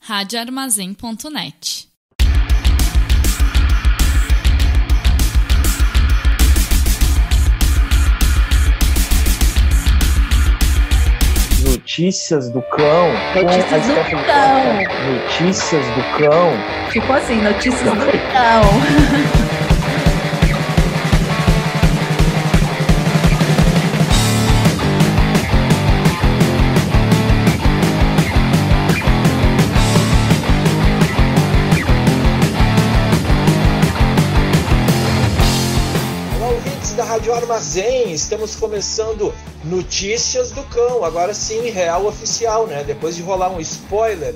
radioarmazém.net. Notícias do cão. Notícias do cão. Notícias do cão. Tipo assim, notícias do cão. Rádio Armazém, estamos começando Notícias do Cão, agora sim, real oficial, né? Depois de rolar um spoiler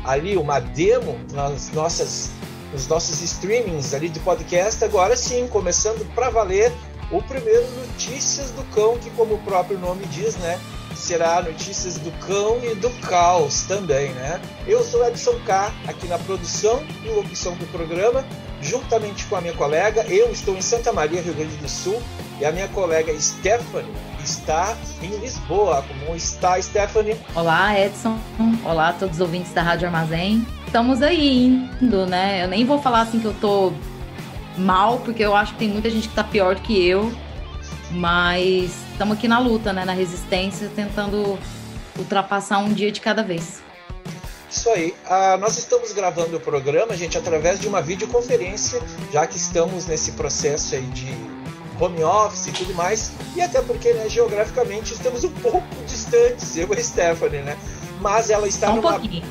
ali, uma demo nos nossos streamings ali de podcast, agora sim, começando para valer o primeiro Notícias do Cão, que como o próprio nome diz, né? Será Notícias do Cão e do Caos também, né? Eu sou Edson K, aqui na produção e locução do programa, juntamente com a minha colega. Eu estou em Santa Maria, Rio Grande do Sul, e a minha colega Stephanie está em Lisboa. Como está, Stephanie? Olá, Edson. Olá a todos os ouvintes da Rádio Armazém. Estamos aí indo, né? Eu nem vou falar assim que eu tô mal, porque eu acho que tem muita gente que tá pior do que eu, mas estamos aqui na luta, né? Na resistência, tentando ultrapassar um dia de cada vez. Isso aí. Nós estamos gravando o programa, gente, através de uma videoconferência, já que estamos nesse processo aí de home office e tudo mais, e até porque, né, geograficamente estamos um pouco distantes, eu e a Stephanie, né? Mas ela está só um pouquinho.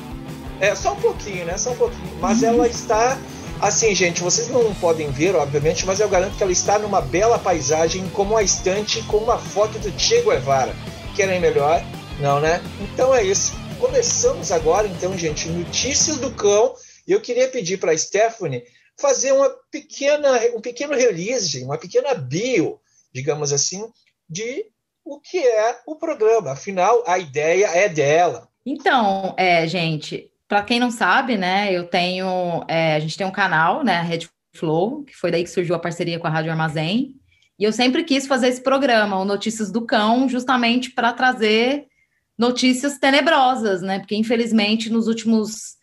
Só um pouquinho, né? Só um pouquinho. Mas ela está, assim, gente, vocês não podem ver, obviamente, mas eu garanto que ela está numa bela paisagem, como uma estante com uma foto do Che Guevara. Querem melhor? Não, né? Então é isso. Começamos agora, então, gente, Notícias do Cão. E eu queria pedir para a Stephanie fazer um pequeno release, uma pequena bio, digamos assim, de o que é o programa. Afinal, a ideia é dela. Então, gente, para quem não sabe, né, a gente tem um canal, né, a Red Flow, que foi daí que surgiu a parceria com a Rádio Armazém. E eu sempre quis fazer esse programa, o Notícias do Cão, justamente para trazer notícias tenebrosas, né? Porque, infelizmente, nos últimos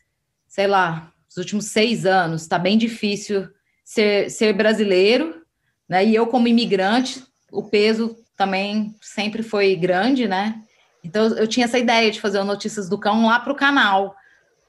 6 anos, está bem difícil ser brasileiro, né? E eu, como imigrante, o peso também sempre foi grande, né? Então, eu tinha essa ideia de fazer o Notícias do Cão lá para o canal.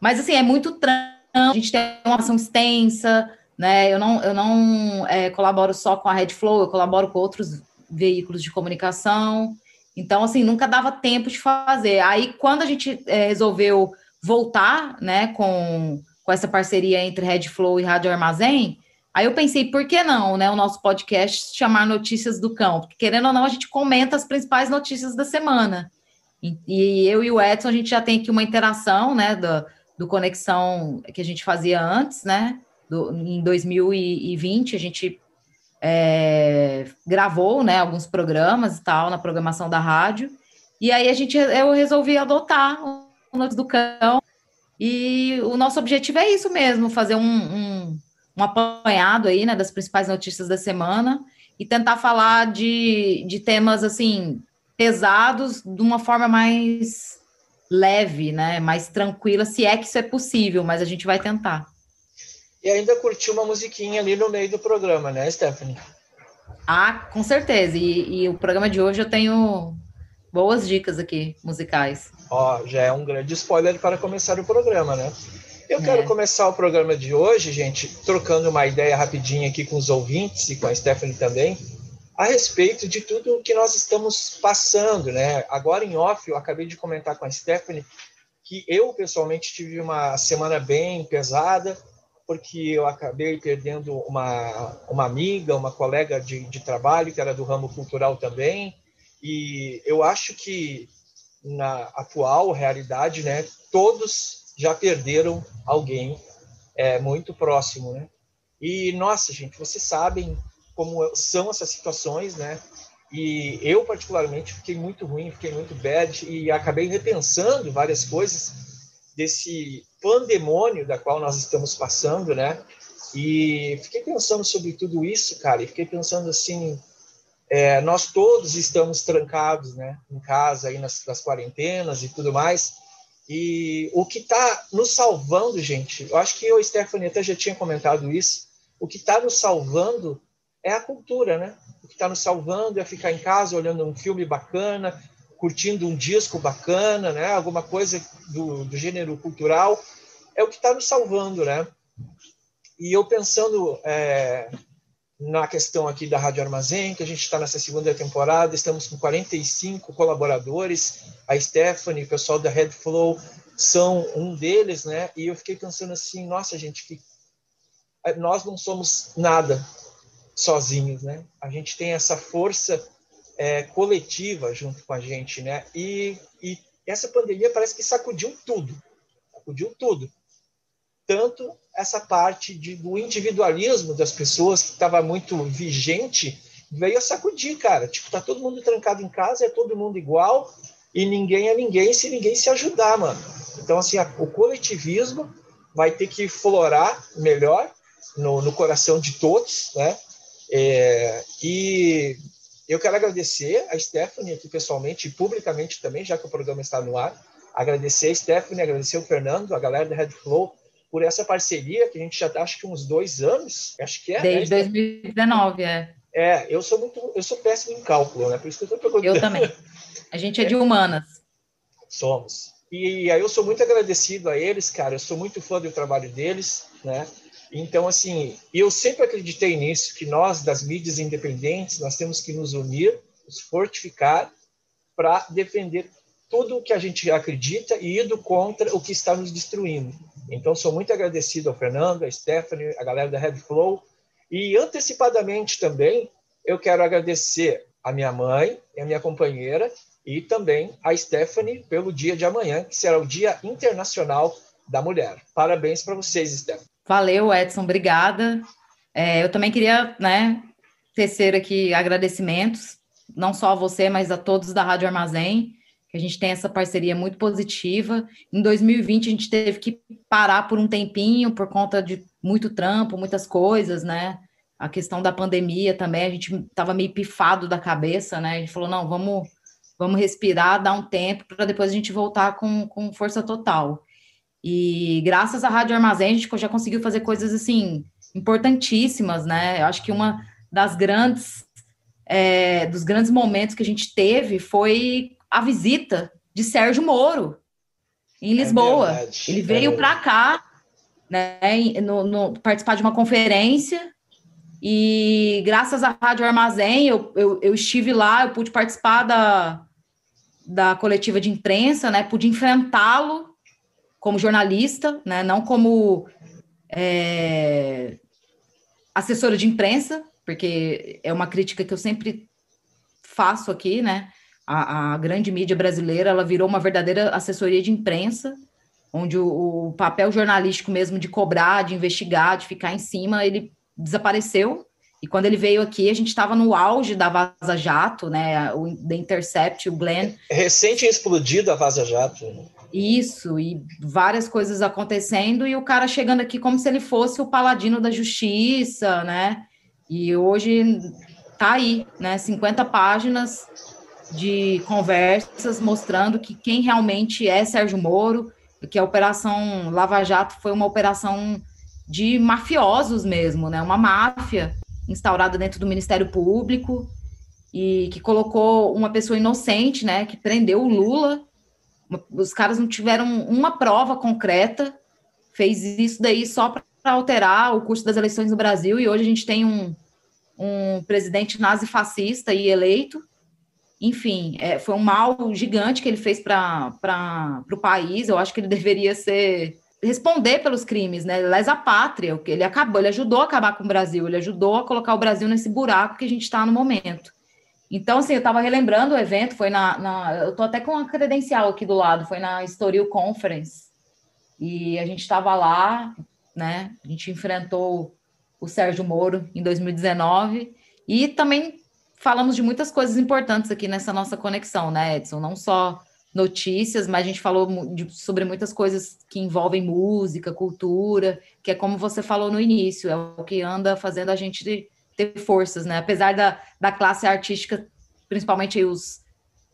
Mas, assim, é muito trampo, a gente tem uma ação extensa, né? Eu não colaboro só com a Red Flow, eu colaboro com outros veículos de comunicação. Então, assim, nunca dava tempo de fazer. Aí, quando a gente resolveu voltar, né, com essa parceria entre Red Flow e Rádio Armazém, aí eu pensei, por que não, né, o nosso podcast chamar Notícias do Cão? Porque, querendo ou não, a gente comenta as principais notícias da semana. E eu e o Edson, a gente já tem aqui uma interação, né, do Conexão que a gente fazia antes, né, em 2020, a gente gravou, né, alguns programas e tal, na programação da rádio, e aí eu resolvi adotar o Notícias do Cão, e o nosso objetivo é isso mesmo, fazer um apanhado aí, né, das principais notícias da semana, e tentar falar de temas, assim, pesados, de uma forma mais leve, né, mais tranquila, se é que isso é possível, mas a gente vai tentar. E ainda curtiu uma musiquinha ali no meio do programa, né, Stephanie? Com certeza. E o programa de hoje eu tenho boas dicas aqui, musicais. Já é um grande spoiler para começar o programa, né? Eu quero começar o programa de hoje, gente, trocando uma ideia rapidinha aqui com os ouvintes e com a Stephanie também, a respeito de tudo que nós estamos passando, né? Agora em off, eu acabei de comentar com a Stephanie que eu, pessoalmente, tive uma semana bem pesada, porque eu acabei perdendo uma amiga, uma colega de trabalho, que era do ramo cultural também, e eu acho que na atual realidade, né, todos já perderam alguém muito próximo, né? E, nossa, gente, vocês sabem como são essas situações, né? E eu, particularmente, fiquei muito ruim, fiquei muito bad, e acabei repensando várias coisas desse pandemônio da qual nós estamos passando, né? E fiquei pensando sobre tudo isso, cara, e fiquei pensando assim, nós todos estamos trancados, né, em casa, aí nas quarentenas e tudo mais, E o que está nos salvando, gente, eu acho que eu e Stephanie até já tinha comentado isso, o que está nos salvando é a cultura, né? O que está nos salvando é ficar em casa olhando um filme bacana, curtindo um disco bacana, né? Alguma coisa do gênero cultural, é o que está nos salvando, né? E eu pensando na questão aqui da Rádio Armazém, que a gente está nessa segunda temporada, estamos com 45 colaboradores, a Stephanie, o pessoal da Red Flow são um deles, né? E eu fiquei pensando assim, nossa, gente, que nós não somos nada sozinhos, né? A gente tem essa força coletiva junto com a gente, né? E essa pandemia parece que sacudiu tudo, tanto essa parte do individualismo das pessoas que estava muito vigente veio a sacudir, cara. Tipo, tá todo mundo trancado em casa, é todo mundo igual e ninguém é ninguém se ninguém se ajudar, mano. Então, assim, o coletivismo vai ter que florar melhor no coração de todos, né? E eu quero agradecer a Stephanie aqui pessoalmente e publicamente também, já que o programa está no ar. Agradecer a Stephanie, agradecer o Fernando, a galera da Red Flow, por essa parceria que a gente já está, acho que uns 2 anos, acho que é. Desde 2019, eu sou péssimo em cálculo, né? Por isso que eu estou perguntando. Eu também. A gente é de humanas. Somos. E aí eu sou muito agradecido a eles, cara. Eu sou muito fã do trabalho deles, né? Então, assim, eu sempre acreditei nisso, que nós, das mídias independentes, nós temos que nos unir, nos fortificar para defender tudo o que a gente acredita e indo contra o que está nos destruindo. Então, sou muito agradecido ao Fernando, a Stephanie, a galera da Red Flow. E, antecipadamente também, eu quero agradecer a minha mãe e a minha companheira e também a Stephanie pelo dia de amanhã, que será o Dia Internacional da Mulher. Parabéns para vocês, Stephanie. Valeu, Edson, obrigada. Eu também queria, tecer aqui agradecimentos, não só a você, mas a todos da Rádio Armazém, que a gente tem essa parceria muito positiva. Em 2020, a gente teve que parar por um tempinho, por conta de muito trampo, muitas coisas, né? A questão da pandemia também, a gente estava meio pifado da cabeça, né? A gente falou, não, vamos respirar, dar um tempo, para depois a gente voltar com força total. E graças à Rádio Armazém, a gente já conseguiu fazer coisas, assim, importantíssimas, né? Eu acho que uma das dos grandes momentos que a gente teve foi a visita de Sérgio Moro em Lisboa. Ele veio para cá, né, participar de uma conferência, e graças à Rádio Armazém, eu estive lá, eu pude participar da coletiva de imprensa, né, pude enfrentá-lo como jornalista, né, não como assessora de imprensa, porque é uma crítica que eu sempre faço aqui, né? A grande mídia brasileira, ela virou uma verdadeira assessoria de imprensa, onde o papel jornalístico mesmo de cobrar, de investigar, de ficar em cima, ele desapareceu. E quando ele veio aqui, a gente estava no auge da Vaza Jato, né? O The Intercept, o Glenn. Recente explodido a Vaza Jato. Isso, e várias coisas acontecendo, e o cara chegando aqui como se ele fosse o paladino da justiça, né? E hoje tá aí, né? 50 páginas de conversas mostrando que quem realmente é Sérgio Moro, que a Operação Lava Jato foi uma operação de mafiosos mesmo, né? Uma máfia instaurada dentro do Ministério Público e que colocou uma pessoa inocente, né? Que prendeu o Lula. Os caras não tiveram uma prova concreta, fez isso daí só para alterar o curso das eleições no Brasil, e hoje a gente tem um presidente nazi-fascista e eleito. Enfim, foi um mal gigante que ele fez para o país. Eu acho que ele deveria responder pelos crimes, né? Lesa pátria, ele ajudou a acabar com o Brasil, ele ajudou a colocar o Brasil nesse buraco que a gente está no momento. Então, assim, eu estava relembrando o evento, foi eu estou até com a credencial aqui do lado, foi na Estoril Conference, e a gente estava lá, né, a gente enfrentou o Sérgio Moro em 2019, e também falamos de muitas coisas importantes aqui nessa nossa conexão, né, Edson? Não só notícias, mas a gente falou sobre muitas coisas que envolvem música, cultura, que é como você falou no início, é o que anda fazendo a gente ter forças, né? Apesar da classe artística, principalmente os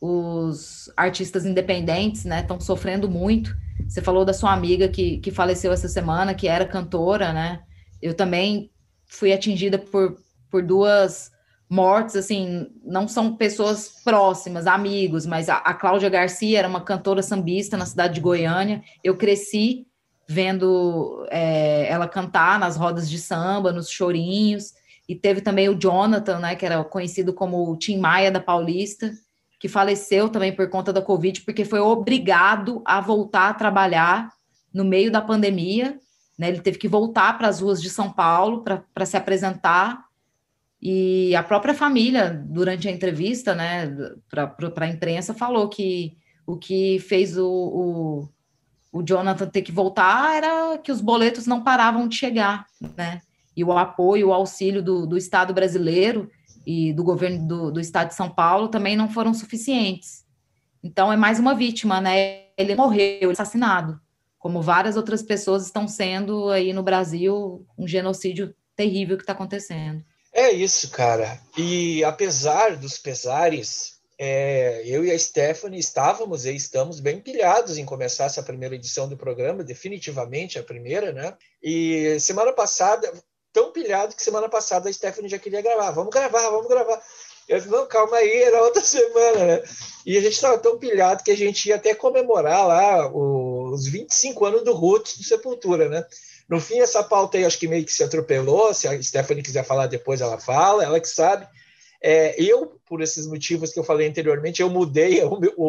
os artistas independentes, né, estão sofrendo muito. Você falou da sua amiga que faleceu essa semana, que era cantora, né? Eu também fui atingida por duas mortes, assim, não são pessoas próximas, amigos, mas a Cláudia Garcia era uma cantora sambista na cidade de Goiânia. Eu cresci vendo ela cantar nas rodas de samba, nos chorinhos, e teve também o Jonathan, né, que era conhecido como o Tim Maia da Paulista, que faleceu também por conta da Covid, porque foi obrigado a voltar a trabalhar no meio da pandemia, né? Ele teve que voltar para as ruas de São Paulo para se apresentar, e a própria família, durante a entrevista, né, para a imprensa, falou que o que fez o Jonathan ter que voltar era que os boletos não paravam de chegar, né? E o apoio, o auxílio do Estado brasileiro e do governo do Estado de São Paulo também não foram suficientes. Então, é mais uma vítima, né? Ele morreu, assassinado, como várias outras pessoas estão sendo aí no Brasil, um genocídio terrível que está acontecendo. É isso, cara. E apesar dos pesares, eu e a Stephanie estávamos e estamos bem pilhados em começar essa primeira edição do programa, definitivamente a primeira, né? E semana passada, tão pilhado que semana passada a Stephanie já queria gravar. Vamos gravar, vamos gravar. Eu disse, não, calma aí, era outra semana, né? E a gente estava tão pilhado que a gente ia até comemorar lá os 25 anos do Roots do Sepultura, né? No fim, essa pauta aí acho que meio que se atropelou. Se a Stephanie quiser falar depois, ela fala, ela que sabe. Eu, por esses motivos que eu falei anteriormente, eu mudei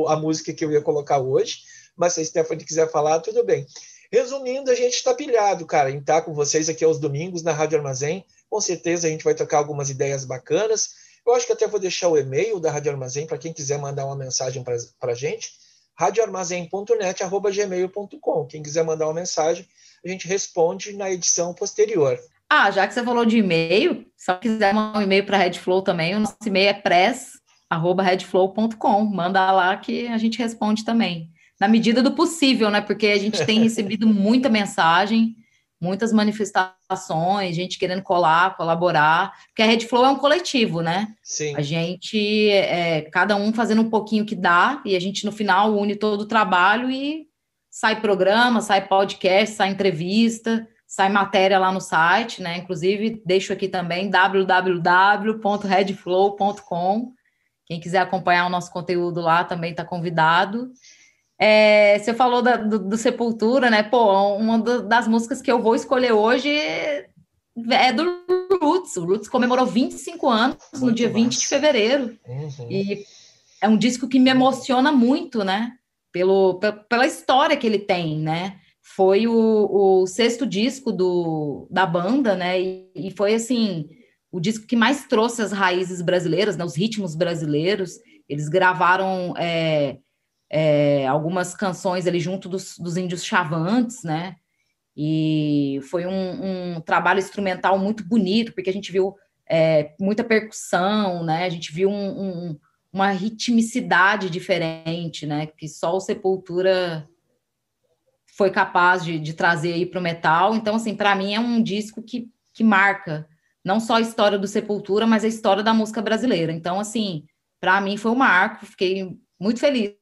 a música que eu ia colocar hoje, mas se a Stephanie quiser falar, tudo bem. Resumindo, a gente está pilhado, cara, em estar com vocês aqui aos domingos na Rádio Armazém. Com certeza a gente vai tocar algumas ideias bacanas. Eu acho que até vou deixar o e-mail da Rádio Armazém para quem quiser mandar uma mensagem para a gente, radioarmazém.net@gmail.com. Quem quiser mandar uma mensagem, a gente responde na edição posterior. Já que você falou de e-mail, se você quiser mandar um e-mail para a Redflow também, o nosso e-mail é press@redflow.com. Manda lá que a gente responde também. Na medida do possível, né? Porque a gente tem recebido muita mensagem, muitas manifestações, gente querendo colaborar, porque a Redflow é um coletivo, né? Sim. A gente, cada um fazendo um pouquinho que dá, e a gente no final une todo o trabalho e sai programa, sai podcast, sai entrevista, sai matéria lá no site, né? Inclusive, deixo aqui também www.redflow.com. Quem quiser acompanhar o nosso conteúdo lá também está convidado. Você falou do Sepultura, né? Pô, uma das músicas que eu vou escolher hoje é do Roots. O Roots comemorou 25 anos no dia 20 de fevereiro. Uhum. E é um disco que me emociona muito, né? Pela história que ele tem, né? Foi o sexto disco da banda, né? E foi, assim, o disco que mais trouxe as raízes brasileiras, né? Os ritmos brasileiros. Eles gravaram algumas canções ali junto dos Índios Chavantes, né? E foi um trabalho instrumental muito bonito, porque a gente viu muita percussão, né? A gente viu uma ritmicidade diferente, né? Que só o Sepultura foi capaz de trazer aí para o metal. Então, assim, para mim é um disco que marca não só a história do Sepultura, mas a história da música brasileira. Então, assim, para mim foi um marco, fiquei muito feliz.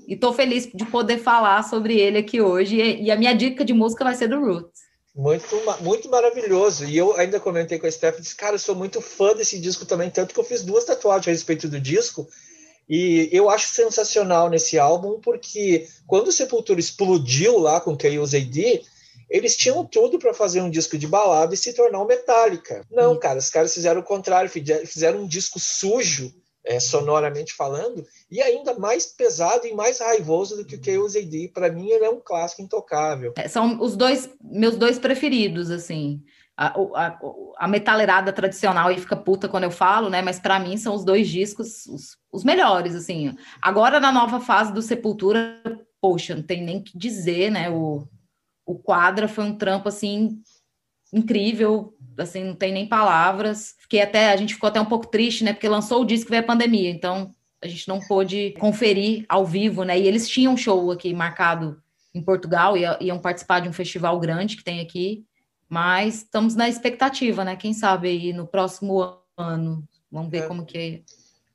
E estou feliz de poder falar sobre ele aqui hoje. E a minha dica de música vai ser do Roots. Muito, muito maravilhoso. E eu ainda comentei com a Stephanie, disse, cara, eu sou muito fã desse disco também, tanto que eu fiz 2 tatuagens a respeito do disco. E eu acho sensacional nesse álbum, porque quando o Sepultura explodiu lá com Chaos AD, eles tinham tudo para fazer um disco de balada e se tornar um Metallica. Não, cara, os caras fizeram o contrário, fizeram um disco sujo, sonoramente falando, e ainda mais pesado e mais raivoso do que o Chaos AD. Para mim, ele é um clássico intocável. São os meus dois preferidos, assim. A metaleirada tradicional aí fica puta quando eu falo, né? Mas para mim são os 2 discos os melhores, assim. Agora, na nova fase do Sepultura, poxa, não tem nem o que dizer, né? O Quadra foi um trampo, assim, incrível, assim, não tem nem palavras. A gente ficou até um pouco triste, né? Porque lançou o disco e veio a pandemia, então a gente não pôde conferir ao vivo, né? E eles tinham um show aqui marcado em Portugal, iam participar de um festival grande que tem aqui, mas estamos na expectativa, né? Quem sabe aí no próximo ano, vamos ver como que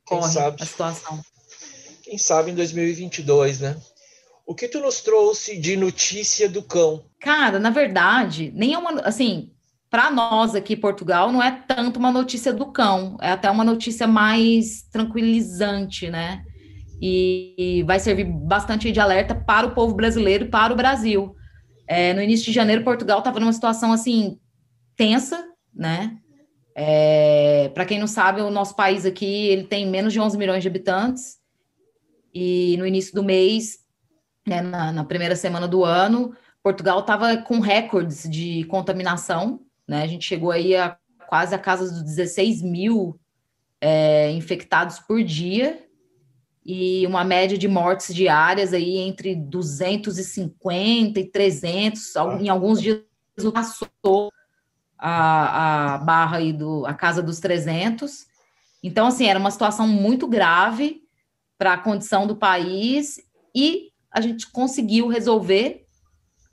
corre a situação. quem sabe em 2022, né? O que tu nos trouxe de notícia do cão? Cara, na verdade, nem é uma, assim, para nós aqui em Portugal, não é tanto uma notícia do cão, é até uma notícia mais tranquilizante, né? E vai servir bastante de alerta para o povo brasileiro e para o Brasil. No início de janeiro, Portugal estava numa situação, assim, tensa, né? Para quem não sabe, o nosso país aqui, ele tem menos de 11 milhões de habitantes, e no início do mês, né, na primeira semana do ano, Portugal estava com recordes de contaminação, né? A gente chegou aí a quase a casa dos 16 mil infectados por dia e uma média de mortes diárias aí entre 250 e 300, em alguns dias passou a barra aí a casa dos 300. Então, assim, era uma situação muito grave para a condição do país e a gente conseguiu resolver,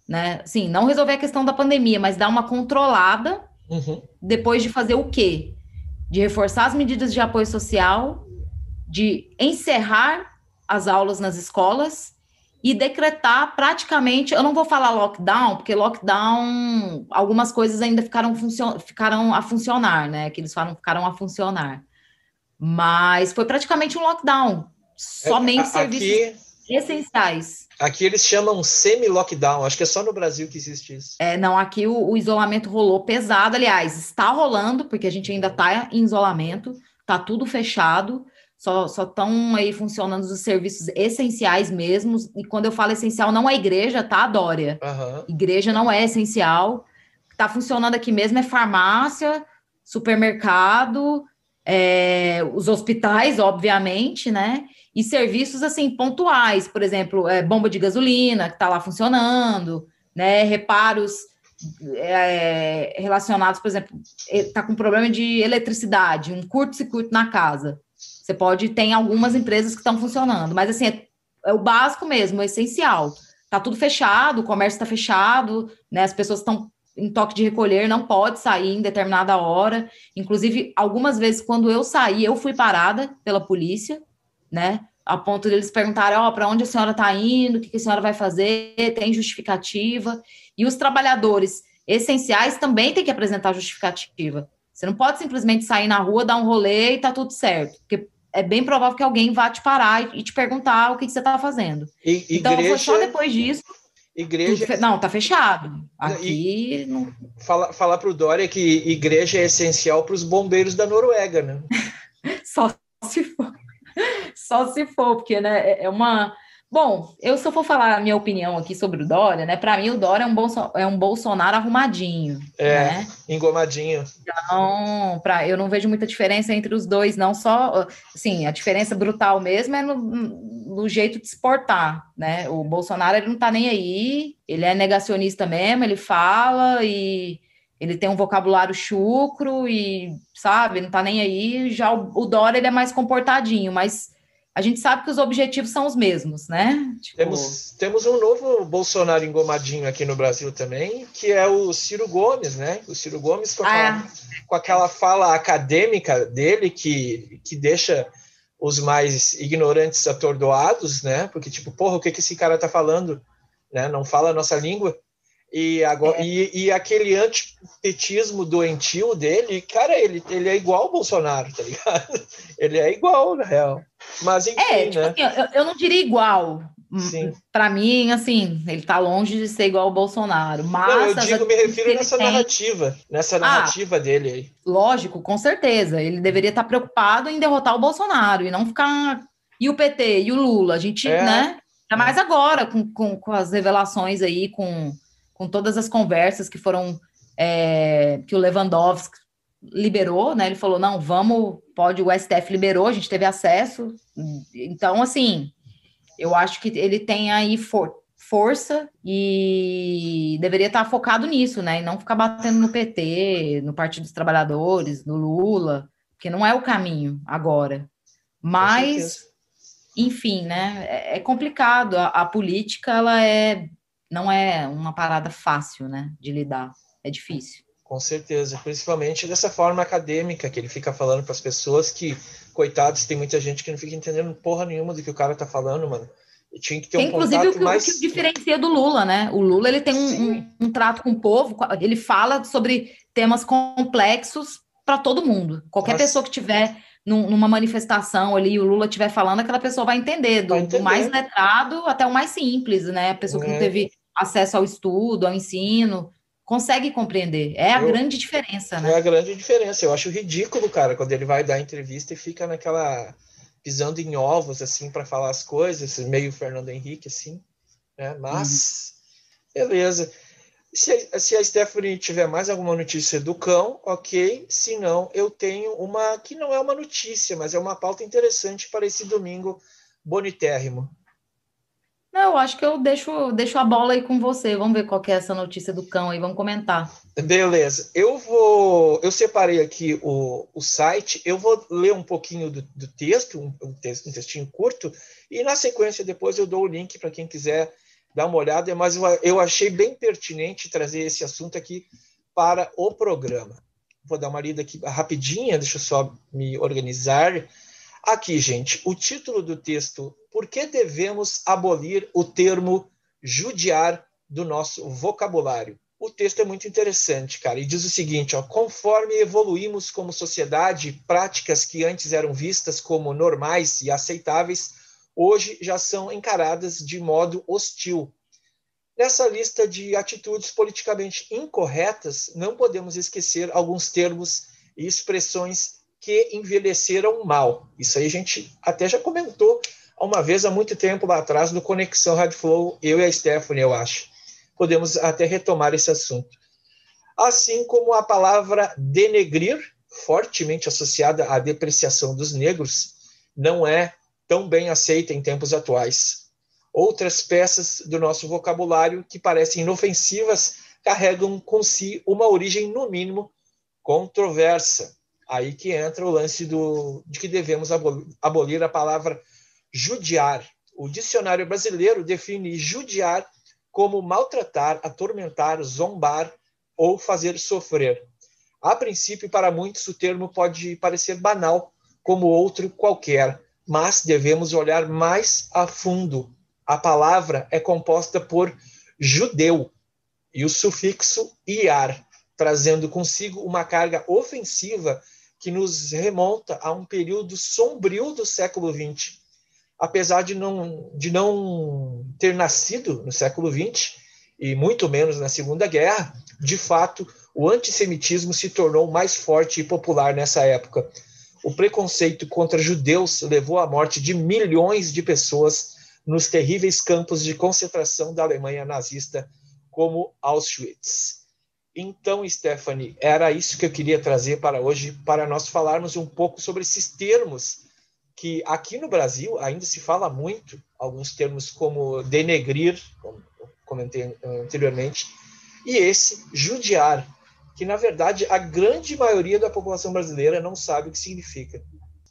né? Assim, não resolver a questão da pandemia, mas dar uma controlada depois de fazer o quê? De reforçar as medidas de apoio social, de encerrar as aulas nas escolas e decretar praticamente, eu não vou falar lockdown, porque lockdown, algumas coisas ainda ficaram a funcionar, né? Que eles falam ficaram a funcionar. Mas foi praticamente um lockdown, somente serviços essenciais. Aqui eles chamam semi-lockdown, acho que é só no Brasil que existe isso. Não, aqui o isolamento rolou pesado, aliás, está rolando, porque a gente ainda está em isolamento, está tudo fechado, só estão aí funcionando os serviços essenciais mesmo, e quando eu falo essencial, não é igreja, tá, Dória? Igreja não é essencial, o que está funcionando aqui mesmo é farmácia, supermercado, os hospitais, obviamente, né? E serviços, assim, pontuais, por exemplo, bomba de gasolina, que está lá funcionando, né? Reparos relacionados, por exemplo, está com problema de eletricidade, um curto-circuito na casa. Você tem algumas empresas que estão funcionando, mas, assim, é o básico mesmo, é essencial. Está tudo fechado, o comércio está fechado, né? As pessoas estão em toque de recolher, não pode sair em determinada hora. Inclusive, algumas vezes, quando eu saí, eu fui parada pela polícia, né? A ponto de eles perguntarem, para onde a senhora está indo, o que a senhora vai fazer, tem justificativa. E os trabalhadores essenciais também têm que apresentar justificativa. Você não pode simplesmente sair na rua, dar um rolê e tá tudo certo, porque é bem provável que alguém vá te parar e te perguntar o que você está fazendo. Então, foi só depois disso. Igreja... Não, tá fechado. Aqui... Não... Falar para o Dória que igreja é essencial para os bombeiros da Noruega, né? Só se for. Só se for, porque, né, é uma... Bom, eu só vou falar a minha opinião aqui sobre o Dória, né? Para mim, o Dória é um Bolsonaro arrumadinho, né? Engomadinho. Então, eu não vejo muita diferença entre os dois, não só... Assim, a diferença brutal mesmo é no jeito de se portar, né? O Bolsonaro, ele não tá nem aí, ele é negacionista mesmo, ele fala e ele tem um vocabulário chucro e, sabe, não tá nem aí. Já o Dória, ele é mais comportadinho, mas a gente sabe que os objetivos são os mesmos, né? Temos um novo Bolsonaro engomadinho aqui no Brasil também, que é o Ciro Gomes, né? O Ciro Gomes com aquela fala acadêmica dele que deixa os mais ignorantes atordoados, né? Porque, tipo, porra, o que esse cara tá falando? Né? Não fala a nossa língua. E, agora, e aquele antipetismo doentio dele, cara, ele é igual ao Bolsonaro, tá ligado? Ele é igual, na real. Mas, enfim, tipo, né? Assim, eu não diria igual. Para mim, assim, ele tá longe de ser igual ao Bolsonaro. Mas não, me refiro nessa narrativa dele aí. Lógico, com certeza. Ele deveria estar preocupado em derrotar o Bolsonaro e não ficar... E o PT, e o Lula, a gente, né? Ainda mais agora, com as revelações aí, com todas as conversas que foram... que o Lewandowski liberou, né? Ele falou, não, o STF liberou, a gente teve acesso. Então, assim, eu acho que ele tem aí força e deveria estar focado nisso, né? E não ficar batendo no PT, no Partido dos Trabalhadores, no Lula, porque não é o caminho agora. Mas, enfim, né? É complicado. A política, ela não é uma parada fácil, né? De lidar. É difícil. Com certeza, principalmente dessa forma acadêmica que ele fica falando para as pessoas que, coitados, tem muita gente que não fica entendendo porra nenhuma do que o cara tá falando, mano. E tinha que ter Que é, um inclusive, contato o que o mais... diferencia do Lula, né? O Lula, ele tem Sim, um trato com o povo, ele fala sobre temas complexos para todo mundo. Qualquer pessoa mas que tiver numa manifestação ali, o Lula estiver falando, aquela pessoa vai entender, vai do mais entender. letrado até o mais simples, né? A pessoa que não É, teve acesso ao estudo, ao ensino, consegue compreender. É a eu, grande diferença, é né? a grande diferença. Eu acho ridículo, cara, quando ele vai dar entrevista e fica naquela... pisando em ovos, assim, para falar as coisas, meio Fernando Henrique, assim, né? Uhum. Mas, beleza. Se a Stephanie tiver mais alguma notícia do cão, ok. Se não, eu tenho uma que não é uma notícia, mas é uma pauta interessante para esse domingo bonitérrimo. Não, eu acho que eu deixo a bola aí com você. Vamos ver qual que é essa notícia do cão aí, vamos comentar. Beleza. Eu separei aqui o site, eu vou ler um pouquinho do texto, um textinho curto, e na sequência depois eu dou o link para quem quiser dar uma olhada, mas eu achei bem pertinente trazer esse assunto aqui para o programa. Vou dar uma lida aqui rapidinha, deixa eu só me organizar. Aqui, gente, o título do texto: Por que devemos abolir o termo judiar do nosso vocabulário? O texto é muito interessante, cara, e diz o seguinte, ó: conforme evoluímos como sociedade, práticas que antes eram vistas como normais e aceitáveis, hoje já são encaradas de modo hostil. Nessa lista de atitudes politicamente incorretas, não podemos esquecer alguns termos e expressões que envelheceram mal. Isso aí a gente até já comentou uma vez há muito tempo lá atrás no Conexão Red Flow, eu e a Stephanie, eu acho. Podemos até retomar esse assunto. Assim como a palavra denegrir, fortemente associada à depreciação dos negros, não é tão bem aceita em tempos atuais. Outras peças do nosso vocabulário que parecem inofensivas carregam com si uma origem, no mínimo, controversa. Aí que entra o lance de que devemos abolir a palavra judiar. O dicionário brasileiro define judiar como maltratar, atormentar, zombar ou fazer sofrer. A princípio, para muitos, o termo pode parecer banal, como outro qualquer, mas devemos olhar mais a fundo. A palavra é composta por judeu e o sufixo iar, trazendo consigo uma carga ofensiva que nos remonta a um período sombrio do século XX. Apesar de não ter nascido no século XX, e muito menos na Segunda Guerra, de fato, o antissemitismo se tornou mais forte e popular nessa época. O preconceito contra judeus levou à morte de milhões de pessoas nos terríveis campos de concentração da Alemanha nazista, como Auschwitz. Então, Stephanie, era isso que eu queria trazer para hoje, para nós falarmos um pouco sobre esses termos que aqui no Brasil ainda se fala muito, alguns termos como denegrir, como eu comentei anteriormente, e esse judiar, que na verdade a grande maioria da população brasileira não sabe o que significa.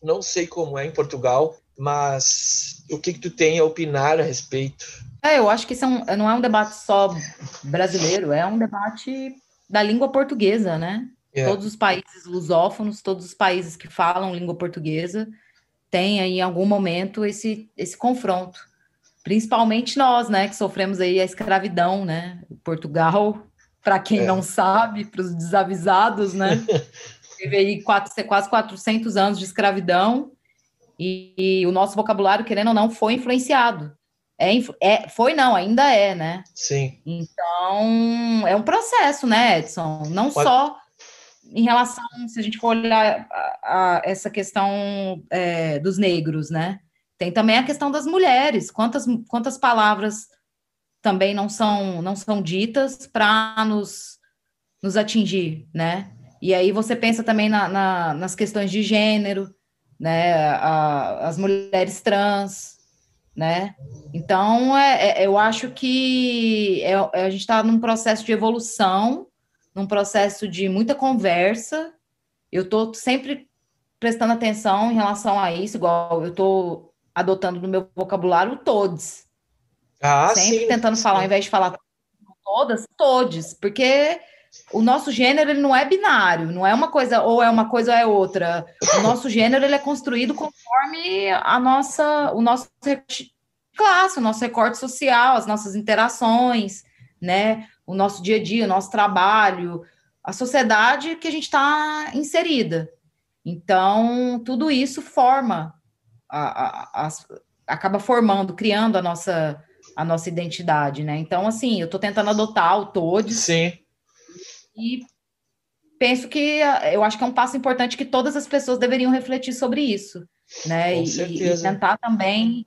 Não sei como é em Portugal, mas o que tu tem a opinar a respeito? Eu acho que isso não é um debate só brasileiro, é um debate da língua portuguesa, né? É, Todos os países lusófonos, todos os países que falam língua portuguesa, têm aí em algum momento esse confronto. Principalmente nós, né, que sofremos aí a escravidão, né? Portugal, para quem não é. sabe, para os desavisados, né? Teve aí quase 400 anos de escravidão e o nosso vocabulário, querendo ou não, foi influenciado. Foi não, ainda é, né? Sim. Então, é um processo, né, Edson? Não Mas, só em relação, se a gente for olhar essa questão dos negros, né? Tem também a questão das mulheres. Quantas palavras também não são ditas para nos atingir, né? E aí você pensa também nas questões de gênero, né? As mulheres trans, né? Então, eu acho que a gente está num processo de evolução, num processo de muita conversa. Eu estou sempre prestando atenção em relação a isso, igual eu estou adotando no meu vocabulário todos. Sempre sim, tentando falar, ao sim. invés de falar todas, todes, porque o nosso gênero ele não é binário, não é uma coisa ou é outra. O nosso gênero ele é construído conforme o nosso recorte de classe, o nosso recorte social, as nossas interações, né? O nosso dia a dia, o nosso trabalho, a sociedade que a gente está inserida. Então, tudo isso forma, acaba formando, criando a nossa identidade, né? Então, assim, eu estou tentando adotar o Todes. Sim. E penso que eu acho que é um passo importante que todas as pessoas deveriam refletir sobre isso, né? Com certeza. E tentar também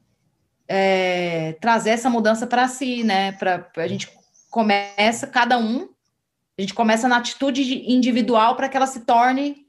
trazer essa mudança para si, né? Para a gente a gente começa na atitude individual para que ela se torne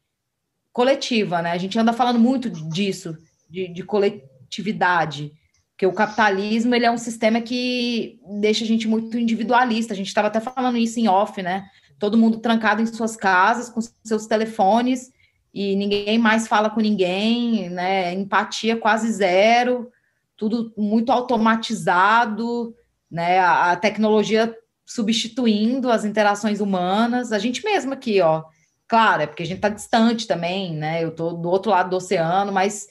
coletiva, né? A gente anda falando muito disso, de coletividade, porque o capitalismo ele é um sistema que deixa a gente muito individualista. A gente estava até falando isso em off, né? Todo mundo trancado em suas casas, com seus telefones, e ninguém mais fala com ninguém, né? Empatia quase zero, tudo muito automatizado, né? A tecnologia substituindo as interações humanas. A gente mesmo aqui, ó. Claro, é porque a gente está distante também, né? Eu estou do outro lado do oceano, mas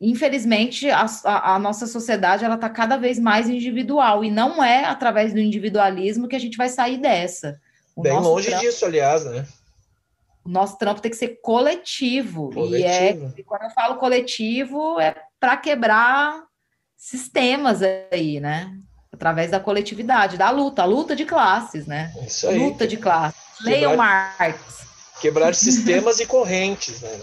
infelizmente a nossa sociedade ela está cada vez mais individual, e não é através do individualismo que a gente vai sair dessa. Bem longe disso, aliás, né? O nosso trampo tem que ser coletivo. Coletivo. E quando eu falo coletivo, é para quebrar sistemas aí, né? Através da coletividade, da luta, a luta de classes, né? Isso aí. Luta de classes. Leiam Marx. Quebrar sistemas e correntes, né?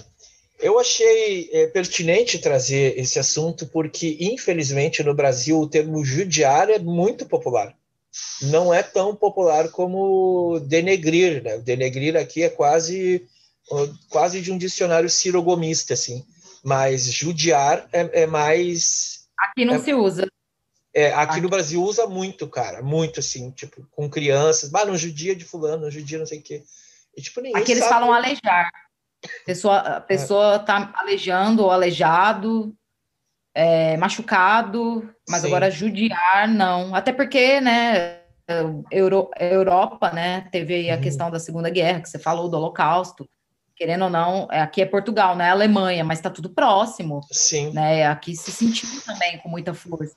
Eu achei pertinente trazer esse assunto porque, infelizmente, no Brasil, o termo judiar é muito popular. Não é tão popular como denegrir, né? O denegrir aqui é quase de um dicionário cirogomista, assim. Mas judiar é mais... Aqui não se usa. Aqui no Brasil usa muito, cara. Muito, assim, tipo, com crianças. Não judia de fulano, não judia não sei o quê. E, tipo, ninguém aqui eles sabe. Falam alejar. A pessoa tá aleijando ou aleijado, machucado, mas Sim. Agora judiar, não. Até porque, né, Europa, né, teve aí a questão da Segunda Guerra, que você falou do Holocausto, querendo ou não, aqui é Portugal, não é Alemanha, mas está tudo próximo. Sim. Né, aqui se sentiu também com muita força.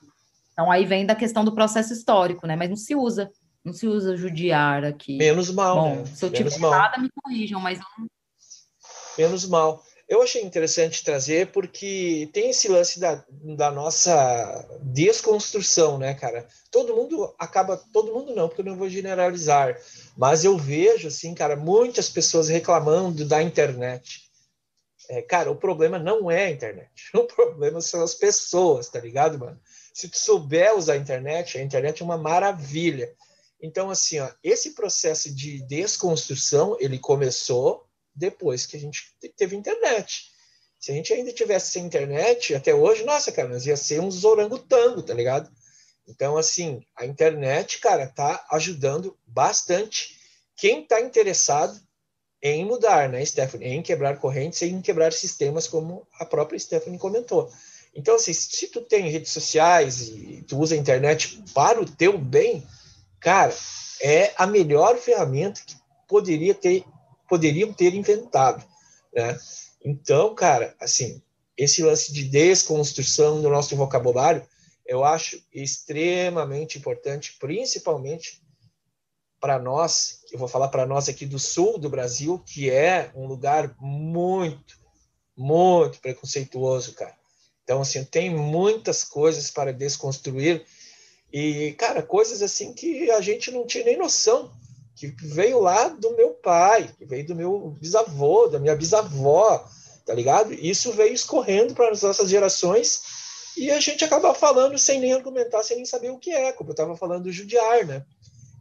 Então aí vem da questão do processo histórico, né, mas não se usa judiar aqui. Menos mal, Bom, né? se eu tiver errada, me corrijam, mas menos mal. Eu achei interessante trazer porque tem esse lance da nossa desconstrução, né, cara? Todo mundo não, porque eu não vou generalizar, mas eu vejo, assim, cara, muitas pessoas reclamando da internet. Cara, o problema não é a internet, o problema são as pessoas, tá ligado, mano? Se tu souber usar a internet é uma maravilha. Então, assim, ó, esse processo de desconstrução, ele começou depois que a gente teve internet. Se a gente ainda tivesse sem internet, até hoje, nossa, cara, nós ia ser uns orangotango, tá ligado? Então, assim, a internet, cara, tá ajudando bastante quem tá interessado em mudar, né, Stephanie? Em quebrar correntes e em quebrar sistemas, como a própria Stephanie comentou. Então, assim, se tu tem redes sociais e tu usa a internet para o teu bem, cara, é a melhor ferramenta que poderiam ter inventado, né? Então, cara, assim, esse lance de desconstrução do nosso vocabulário, eu acho extremamente importante, principalmente para nós, eu vou falar para nós aqui do sul do Brasil, que é um lugar muito, muito preconceituoso, cara. Então, assim, tem muitas coisas para desconstruir e, cara, coisas assim que a gente não tinha nem noção, que veio lá do meu pai, que veio do meu bisavô, da minha bisavó, tá ligado? Isso veio escorrendo para as nossas gerações e a gente acaba falando sem nem argumentar, sem nem saber o que é, como eu estava falando do judiar, né?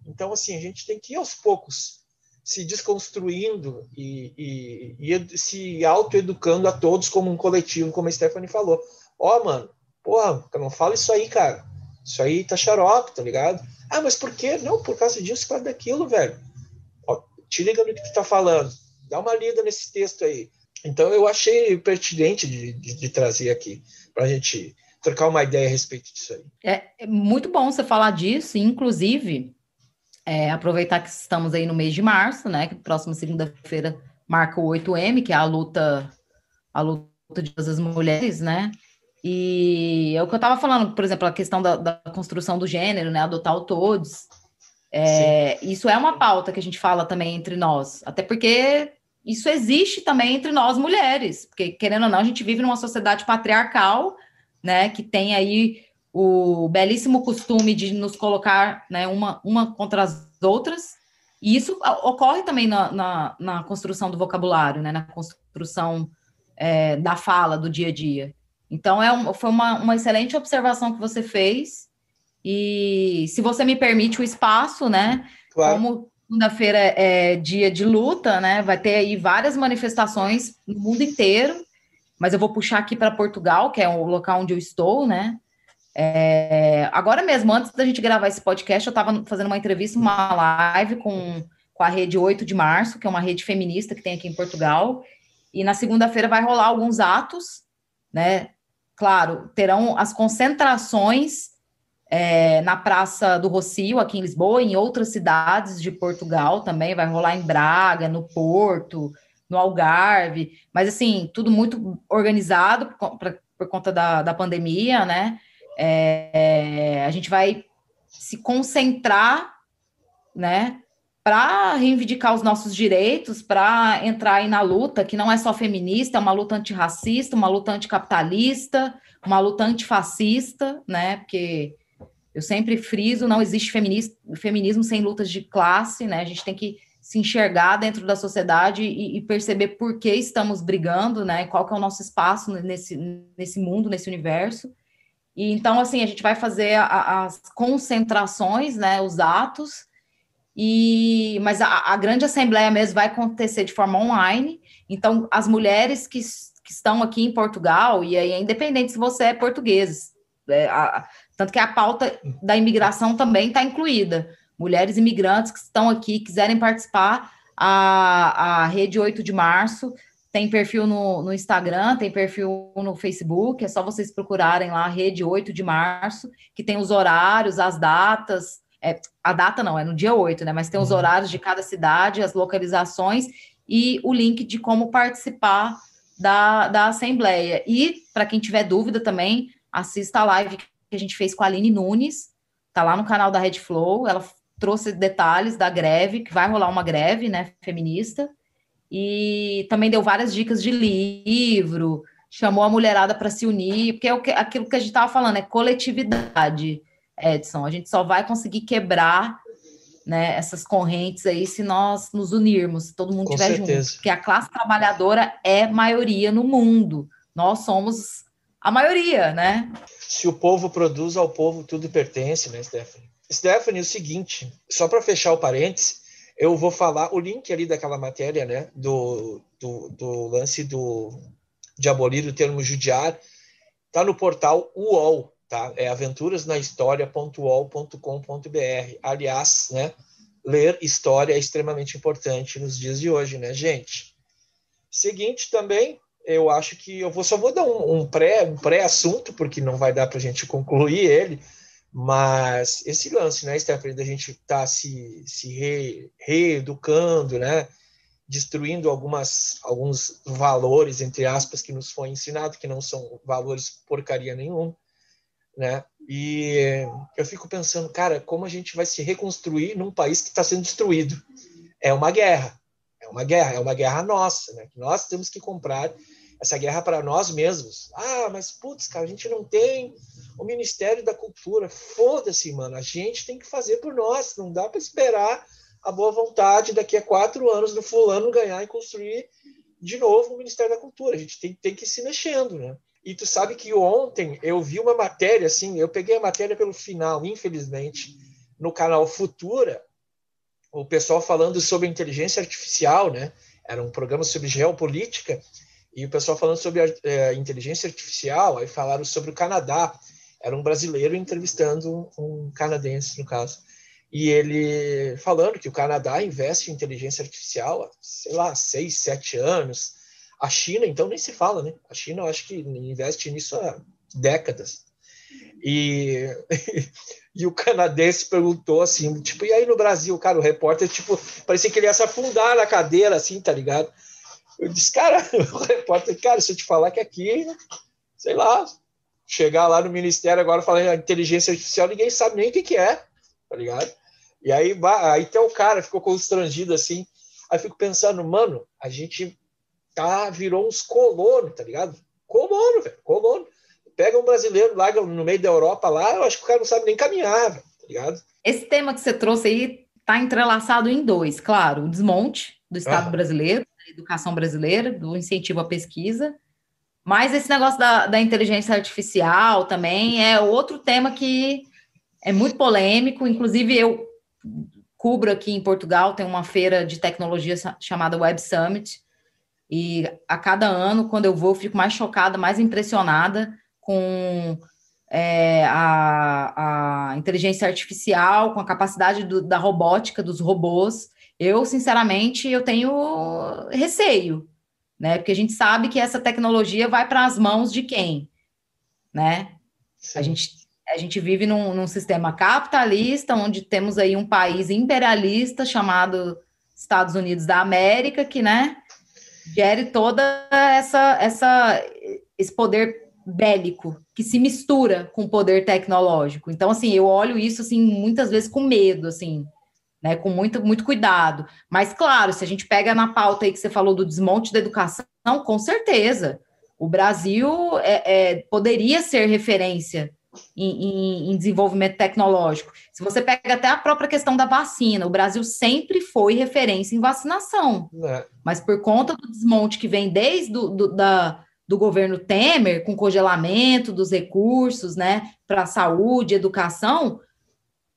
Então, assim, a gente tem que ir aos poucos se desconstruindo e se autoeducando a todos como um coletivo, como a Stephanie falou. Mano, porra, não fala isso aí, cara. Isso aí tá xarope, tá ligado? Mas por quê? Não, por causa disso, por causa daquilo, velho. Te liga no que tu tá falando. Dá uma lida nesse texto aí. Então, eu achei pertinente de trazer aqui pra gente trocar uma ideia a respeito disso aí. É muito bom você falar disso, inclusive... aproveitar que estamos aí no mês de março, né? Que próxima segunda-feira marca o 8M, que é a luta de todas as mulheres, né? E é o que eu estava falando, por exemplo, a questão da construção do gênero, né? Adotar o todos. Isso é uma pauta que a gente fala também entre nós, até porque isso existe também entre nós mulheres, porque, querendo ou não, a gente vive numa sociedade patriarcal, né? Que tem aí o belíssimo costume de nos colocar, né, uma contra as outras, e isso ocorre também na construção do vocabulário, né? Na construção da fala do dia a dia. Então, foi uma excelente observação que você fez. E se você me permite o espaço, né? Claro. Como segunda-feira é dia de luta, né? Vai ter aí várias manifestações no mundo inteiro, mas eu vou puxar aqui para Portugal, que é o local onde eu estou, né? Agora mesmo, antes da gente gravar esse podcast, eu estava fazendo uma entrevista, uma live com a Rede 8 de Março, que é uma rede feminista que tem aqui em Portugal, e na segunda-feira vai rolar alguns atos, né? Claro, terão as concentrações na Praça do Rocio, aqui em Lisboa, em outras cidades de Portugal também, vai rolar em Braga, no Porto, no Algarve, mas assim, tudo muito organizado por conta da pandemia, né? A gente vai se concentrar, né, para reivindicar os nossos direitos, para entrar aí na luta, que não é só feminista, é uma luta antirracista, uma luta anticapitalista, uma luta antifascista, né? Porque eu sempre friso, não existe feminismo sem lutas de classe, né? A gente tem que se enxergar dentro da sociedade e perceber por que estamos brigando, né? Qual que é o nosso espaço nesse mundo, nesse universo. E então, assim, a gente vai fazer as concentrações, né? Os atos, mas a grande assembleia mesmo vai acontecer de forma online. Então, as mulheres que estão aqui em Portugal, e aí é independente se você é português, tanto que a pauta da imigração também está incluída. Mulheres imigrantes que estão aqui, quiserem participar, a Rede 8 de Março tem perfil no Instagram, tem perfil no Facebook, é só vocês procurarem lá, Rede 8 de Março, que tem os horários, as datas. A data não, é no dia 8, né? Mas tem os horários de cada cidade, as localizações e o link de como participar da Assembleia. E, para quem tiver dúvida também, assista a live que a gente fez com a Aline Nunes, tá lá no canal da Red Flow, ela trouxe detalhes da greve, que vai rolar uma greve, né, feminista, e também deu várias dicas de livro, chamou a mulherada para se unir, porque aquilo que a gente estava falando, é coletividade, Edson, a gente só vai conseguir quebrar, né, essas correntes aí se nós nos unirmos, se todo mundo estiver junto, porque a classe trabalhadora é maioria no mundo, nós somos a maioria, né? Se o povo produz, ao povo tudo pertence, né, Stephanie? Stephanie, o seguinte, só para fechar o parênteses, eu vou falar o link ali daquela matéria, né, do lance de abolir o termo judiar, tá no portal UOL, tá? É aventurasnahistoria.uol.com.br. Aliás, né, ler história é extremamente importante nos dias de hoje, né, gente? Seguinte também, eu acho que só vou dar um pré-assunto, porque não vai dar para a gente concluir ele, mas esse lance, né, Stephanie, da gente estar se reeducando, né, destruindo alguns valores, entre aspas, que nos foi ensinado, que não são valores porcaria nenhum, né, e eu fico pensando, cara, como a gente vai se reconstruir num país que está sendo destruído? É uma guerra nossa, né? Nós temos que comprar essa guerra para nós mesmos. Ah, mas putz, cara, a gente não tem o Ministério da Cultura. Foda-se, mano, a gente tem que fazer por nós, não dá para esperar a boa vontade daqui a 4 anos do fulano ganhar e construir de novo o Ministério da Cultura. A gente tem que ir se mexendo, né? E tu sabe que ontem eu vi uma matéria, assim, eu peguei a matéria pelo final, infelizmente, no canal Futura, o pessoal falando sobre inteligência artificial, né? Era um programa sobre geopolítica, e o pessoal falando sobre a inteligência artificial, aí falaram sobre o Canadá. Era um brasileiro entrevistando um canadense, no caso. E ele falando que o Canadá investe em inteligência artificial há, sei lá, 6, 7 anos. A China, então, nem se fala, né? A China, eu acho que investe nisso há décadas. E E o canadense perguntou assim, tipo, e aí no Brasil, cara, o repórter, tipo, parecia que ele ia se afundar na cadeira, assim, tá ligado? Eu disse, cara, o repórter, cara, se eu te falar que aqui, sei lá, chegar lá no ministério agora falando de inteligência artificial, ninguém sabe nem o que é, tá ligado? E aí tem o cara, ficou constrangido assim. Aí fico pensando, mano, a gente virou uns colonos, tá ligado? Colono, velho, colono. Pega um brasileiro, larga no meio da Europa lá, eu acho que o cara não sabe nem caminhar, velho, tá ligado? Esse tema que você trouxe aí está entrelaçado em dois, claro, o desmonte do Estado brasileiro, da educação brasileira, do incentivo à pesquisa, mas esse negócio da inteligência artificial também é outro tema que é muito polêmico, inclusive eu cubro aqui em Portugal, tem uma feira de tecnologia chamada Web Summit, e a cada ano, quando eu vou, eu fico mais chocada, mais impressionada com a inteligência artificial, com a capacidade da robótica, dos robôs. Eu, sinceramente, eu tenho receio, né? Porque a gente sabe que essa tecnologia vai para as mãos de quem, né? A gente vive num sistema capitalista, onde temos aí um país imperialista chamado Estados Unidos da América, que, né, gere toda esse poder bélico que se mistura com o poder tecnológico. Então, assim, eu olho isso, assim, muitas vezes com medo, assim, né, com muito cuidado. Mas, claro, se a gente pega na pauta aí que você falou do desmonte da educação, com certeza, o Brasil poderia ser referência em desenvolvimento tecnológico. Se você pega até a própria questão da vacina, o Brasil sempre foi referência em vacinação. Mas por conta do desmonte que vem desde do governo Temer, com congelamento dos recursos, né, para saúde, educação,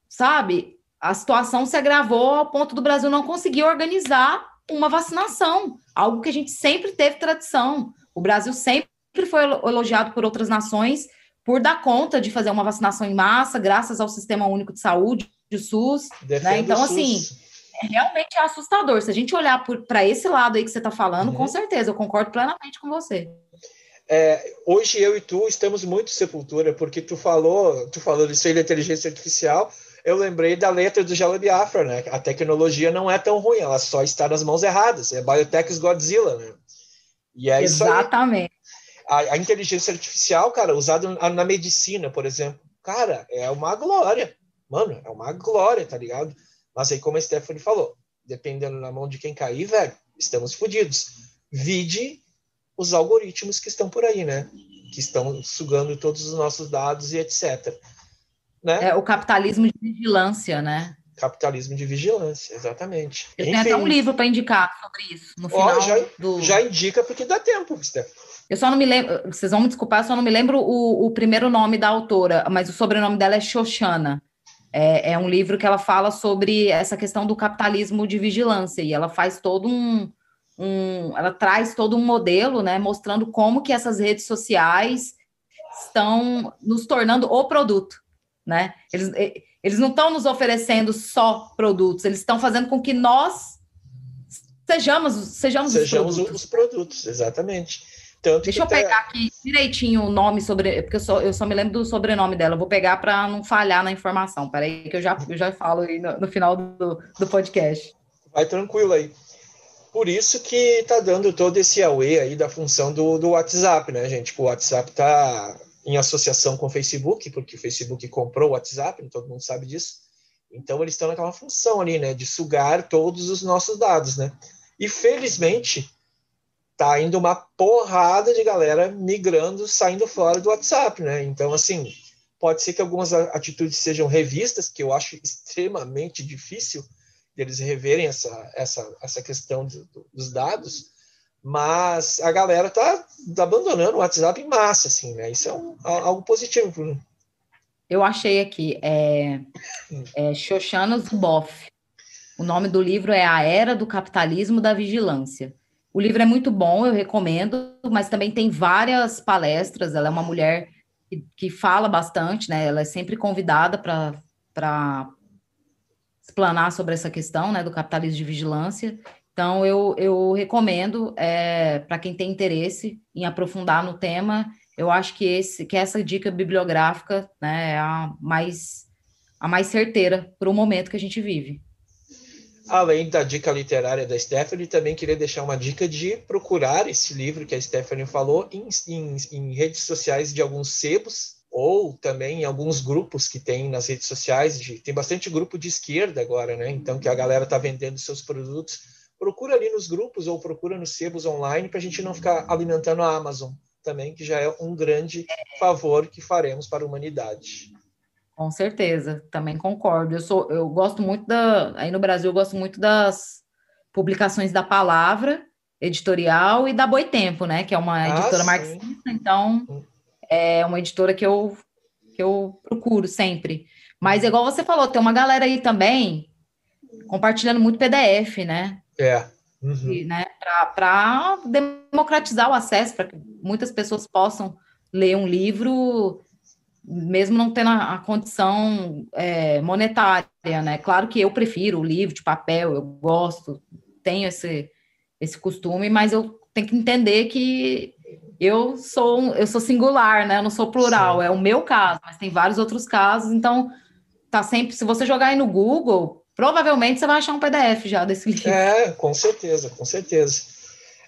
sabe, a situação se agravou ao ponto do Brasil não conseguir organizar uma vacinação, algo que a gente sempre teve tradição. O Brasil sempre foi elogiado por outras nações por dar conta de fazer uma vacinação em massa, graças ao Sistema Único de Saúde, o SUS, né? Então, assim, realmente é assustador. Se a gente olhar para esse lado aí que você está falando, com certeza, eu concordo plenamente com você. Hoje eu e tu estamos muito Sepultura, porque tu falou disso aí da inteligência artificial, eu lembrei da letra do Jello Biafra, né? A tecnologia não é tão ruim, ela só está nas mãos erradas. É Biotech's Godzilla, né? E é exatamente. Isso aí. A inteligência artificial, cara, usada na medicina, por exemplo, cara, é uma glória. Mano, é uma glória, tá ligado? Mas aí, como a Stephanie falou, dependendo na mão de quem cair, velho, estamos fodidos. Vide os algoritmos que estão por aí, né? Que estão sugando todos os nossos dados e etc. Né? O capitalismo de vigilância, né? Capitalismo de vigilância, exatamente. Eu tenho até um livro para indicar sobre isso no final. Já indica porque dá tempo, Steph. Eu só não me lembro, vocês vão me desculpar, eu só não me lembro o primeiro nome da autora, mas o sobrenome dela é Shoshana. É um livro que ela fala sobre essa questão do capitalismo de vigilância, e ela faz todo ela traz todo um modelo, né, mostrando como que essas redes sociais estão nos tornando o produto, né? Eles não estão nos oferecendo só produtos, eles estão fazendo com que nós sejamos os produtos, exatamente. Deixa eu pegar aqui direitinho o nome porque eu só me lembro do sobrenome dela. Eu vou pegar para não falhar na informação. Peraí, que eu já falo aí no final do podcast. Vai tranquilo aí. Por isso que tá dando todo esse away aí da função do WhatsApp, né, gente? O WhatsApp tá em associação com o Facebook, porque o Facebook comprou o WhatsApp, todo mundo sabe disso. Então, eles estão naquela função ali, né, de sugar todos os nossos dados, né? E, felizmente, tá indo uma porrada de galera migrando, saindo fora do WhatsApp, né? Então, assim, pode ser que algumas atitudes sejam revistas, que eu acho extremamente difícil deles reverem essa questão dos dados, mas a galera tá abandonando o WhatsApp em massa, assim, né? Isso é algo positivo, Bruno. Eu achei aqui, Shoshana Zuboff. O nome do livro é A Era do Capitalismo da Vigilância. O livro é muito bom, eu recomendo, mas também tem várias palestras. Ela é uma mulher que fala bastante, né? Ela é sempre convidada para explanar sobre essa questão, né, do capitalismo de vigilância. Então, eu recomendo para quem tem interesse em aprofundar no tema. Eu acho que essa dica bibliográfica, né, é a mais a mais certeira para o momento que a gente vive. Além da dica literária da Stephanie, também queria deixar uma dica de procurar esse livro que a Stephanie falou em redes sociais de alguns sebos, ou também em alguns grupos que tem nas redes sociais. Tem bastante grupo de esquerda agora, né? Então, que a galera está vendendo seus produtos. Procura ali nos grupos ou procura nos sebos online para a gente não ficar alimentando a Amazon também, que já é um grande favor que faremos para a humanidade. Com certeza, também concordo. Eu gosto muito aí no Brasil, eu gosto muito das publicações da Palavra Editorial e da Boitempo, né? Que é uma editora marxista, então é uma editora que eu procuro sempre. Mas igual você falou, tem uma galera aí também compartilhando muito PDF, né? Né? Para democratizar o acesso, para que muitas pessoas possam ler um livro mesmo não tendo a condição monetária, né? Claro que eu prefiro o livro de papel, eu gosto, tenho esse costume, mas eu tenho que entender que eu sou singular, né? Eu não sou plural, é o meu caso, mas tem vários outros casos, então tá sempre, se você jogar aí no Google, provavelmente você vai achar um PDF já desse livro. Com certeza, com certeza.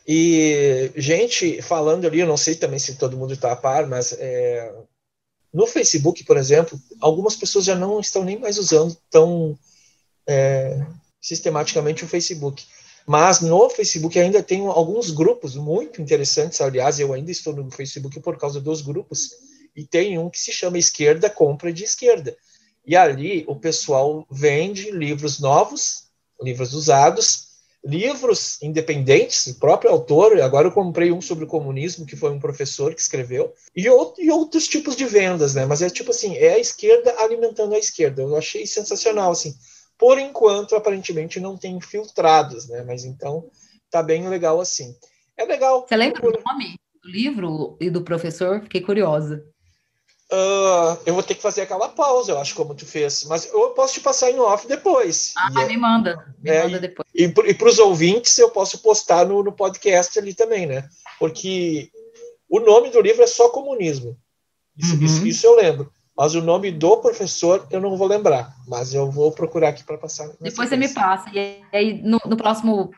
E, gente, falando ali, eu não sei também se todo mundo está a par, mas no Facebook, por exemplo, algumas pessoas já não estão nem mais usando tão sistematicamente o Facebook. Mas no Facebook ainda tem alguns grupos muito interessantes. Aliás, eu ainda estou no Facebook por causa dos grupos. E tem um que se chama Esquerda Compra de Esquerda. E ali o pessoal vende livros novos, livros usados, livros independentes, o próprio autor. Agora eu comprei um sobre o comunismo, que foi um professor que escreveu, e outros tipos de vendas, né? Mas é tipo assim, é a esquerda alimentando a esquerda. Eu achei sensacional, assim. Por enquanto, aparentemente, não tem filtrados, né? Mas então, tá bem legal assim. É legal. Você lembra do nome do livro e do professor? Fiquei curiosa. Eu vou ter que fazer aquela pausa, eu acho, como tu fez. Mas eu posso te passar em off depois. Me manda depois. E para os ouvintes, eu posso postar no podcast ali também, né? Porque o nome do livro é só Comunismo. Isso eu lembro. Mas o nome do professor eu não vou lembrar. Mas eu vou procurar aqui para passar. Depois você me passa. E aí, no próximo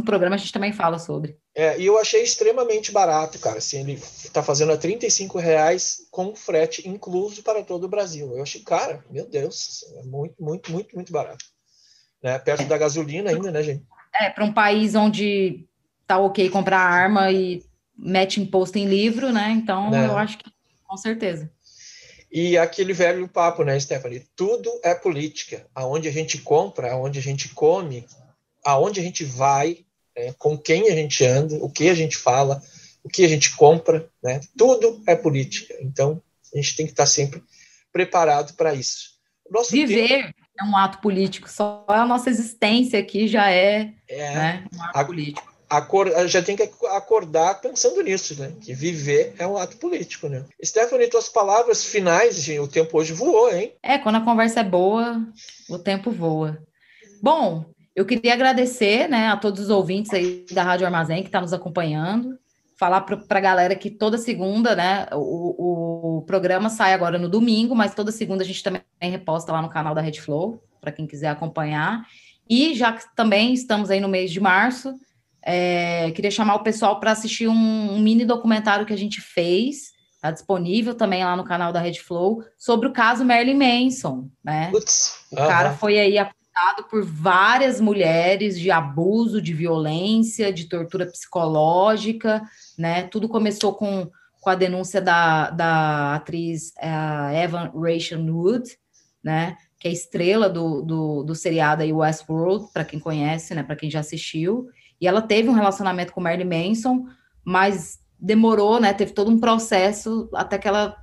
programa, a gente também fala sobre. E eu achei extremamente barato, cara. Assim, ele está fazendo a R$35 com frete incluso para todo o Brasil. Eu achei, cara, meu Deus, é muito, muito, muito, muito barato. Né? Perto da gasolina ainda, né, gente? Para um país onde tá ok comprar arma e mete imposto em livro, né? Então, eu acho que, com certeza. E aquele velho papo, né, Stephanie? Tudo é política. Aonde a gente compra, aonde a gente come, aonde a gente vai, com quem a gente anda, o que a gente fala, o que a gente compra, né? Tudo é política. Então, a gente tem que estar sempre preparado para isso. Viver é um ato político, só a nossa existência aqui já né, um ato político. Já tem que acordar pensando nisso, né? Que viver é um ato político, né? Stephanie, tuas palavras finais, gente, o tempo hoje voou, hein? Quando a conversa é boa, o tempo voa. Bom, eu queria agradecer, né, a todos os ouvintes aí da Rádio Armazém que está nos acompanhando, falar para a galera que toda segunda, né, o programa sai agora no domingo, mas toda segunda a gente também reposta lá no canal da Rede Flow, para quem quiser acompanhar. E já que também estamos aí no mês de março, queria chamar o pessoal para assistir um mini documentário que a gente fez, está disponível também lá no canal da Rede Flow, sobre o caso Marilyn Manson, né? O cara foi aí acusado por várias mulheres de abuso, de violência, de tortura psicológica, né? Tudo começou com a denúncia da atriz Evan Rachel Wood, né? Que é estrela do seriado aí Westworld, para quem conhece, né? Para quem já assistiu. E ela teve um relacionamento com Marilyn Manson, mas demorou, né? Teve todo um processo até que ela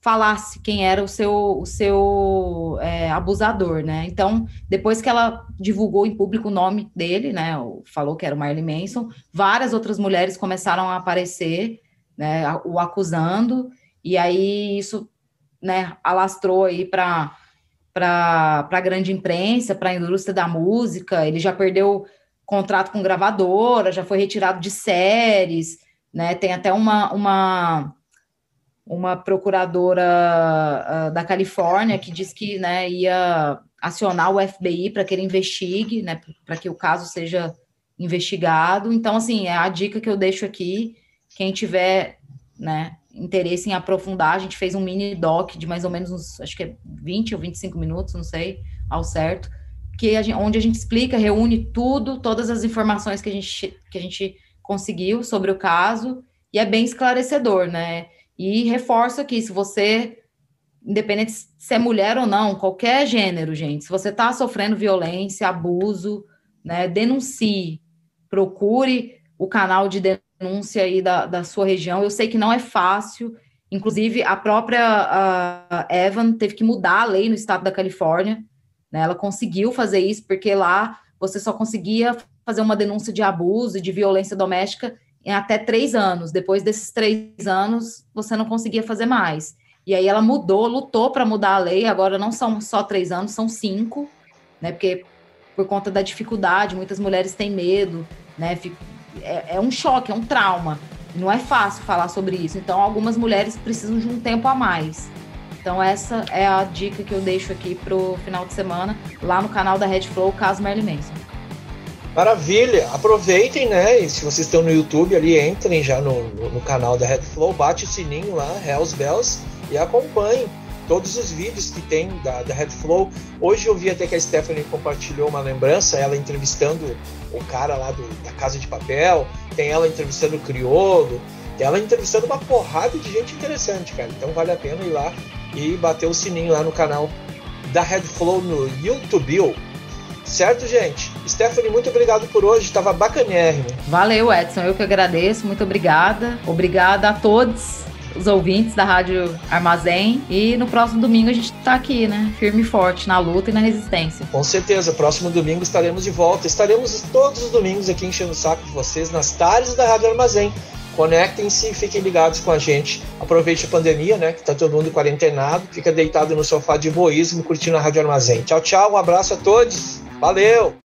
falasse quem era o seu abusador, né? Então, depois que ela divulgou em público o nome dele, né? Falou que era o Marilyn Manson, várias outras mulheres começaram a aparecer, né? O acusando, e aí isso, né? Alastrou aí para a grande imprensa, para a indústria da música. Ele já perdeu contrato com gravadora, já foi retirado de séries, né? Tem até uma uma procuradora da Califórnia que disse que, né, ia acionar o FBI para que ele investigue, né, para que o caso seja investigado. Então, assim, é a dica que eu deixo aqui. Quem tiver, né, interesse em aprofundar, a gente fez um mini doc de mais ou menos uns, acho que é 20 ou 25 minutos, não sei, ao certo, onde a gente explica, reúne tudo, todas as informações que a gente conseguiu sobre o caso, e é bem esclarecedor, né? E reforço aqui, se você, independente se é mulher ou não, qualquer gênero, gente, se você está sofrendo violência, abuso, né, denuncie, procure o canal de denúncia aí da sua região. Eu sei que não é fácil, inclusive a própria Evan teve que mudar a lei no estado da Califórnia, né? Ela conseguiu fazer isso, porque lá você só conseguia fazer uma denúncia de abuso e de violência doméstica em até 3 anos. Depois desses 3 anos, você não conseguia fazer mais. E aí ela lutou para mudar a lei, agora não são só 3 anos, são 5, né? Porque por conta da dificuldade, muitas mulheres têm medo, né? É um choque, é um trauma. Não é fácil falar sobre isso. Então, algumas mulheres precisam de um tempo a mais. Então, essa é a dica que eu deixo aqui pro final de semana, lá no canal da Red Flow, caso Marilyn Manson. Maravilha! Aproveitem, né? E se vocês estão no YouTube ali, entrem já no canal da Red Flow, bate o sininho lá, Hells Bells, e acompanhem todos os vídeos que tem da Red Flow. Hoje eu vi até que a Stephanie compartilhou uma lembrança, ela entrevistando o cara lá da Casa de Papel, tem ela entrevistando o Criolo, tem ela entrevistando uma porrada de gente interessante, cara. Então vale a pena ir lá e bater o sininho lá no canal da Red Flow no YouTube. Certo, gente? Stephanie, muito obrigado por hoje, estava bacanérrimo. Valeu, Edson, eu que agradeço, muito obrigada. Obrigada a todos os ouvintes da Rádio Armazém, e no próximo domingo a gente tá aqui, né, firme e forte na luta e na resistência. Com certeza, próximo domingo estaremos de volta, estaremos todos os domingos aqui enchendo o saco de vocês nas tardes da Rádio Armazém. Conectem-se e fiquem ligados com a gente. Aproveite a pandemia, né, que tá todo mundo quarentenado, fica deitado no sofá de boísmo curtindo a Rádio Armazém. Tchau, tchau, um abraço a todos, valeu!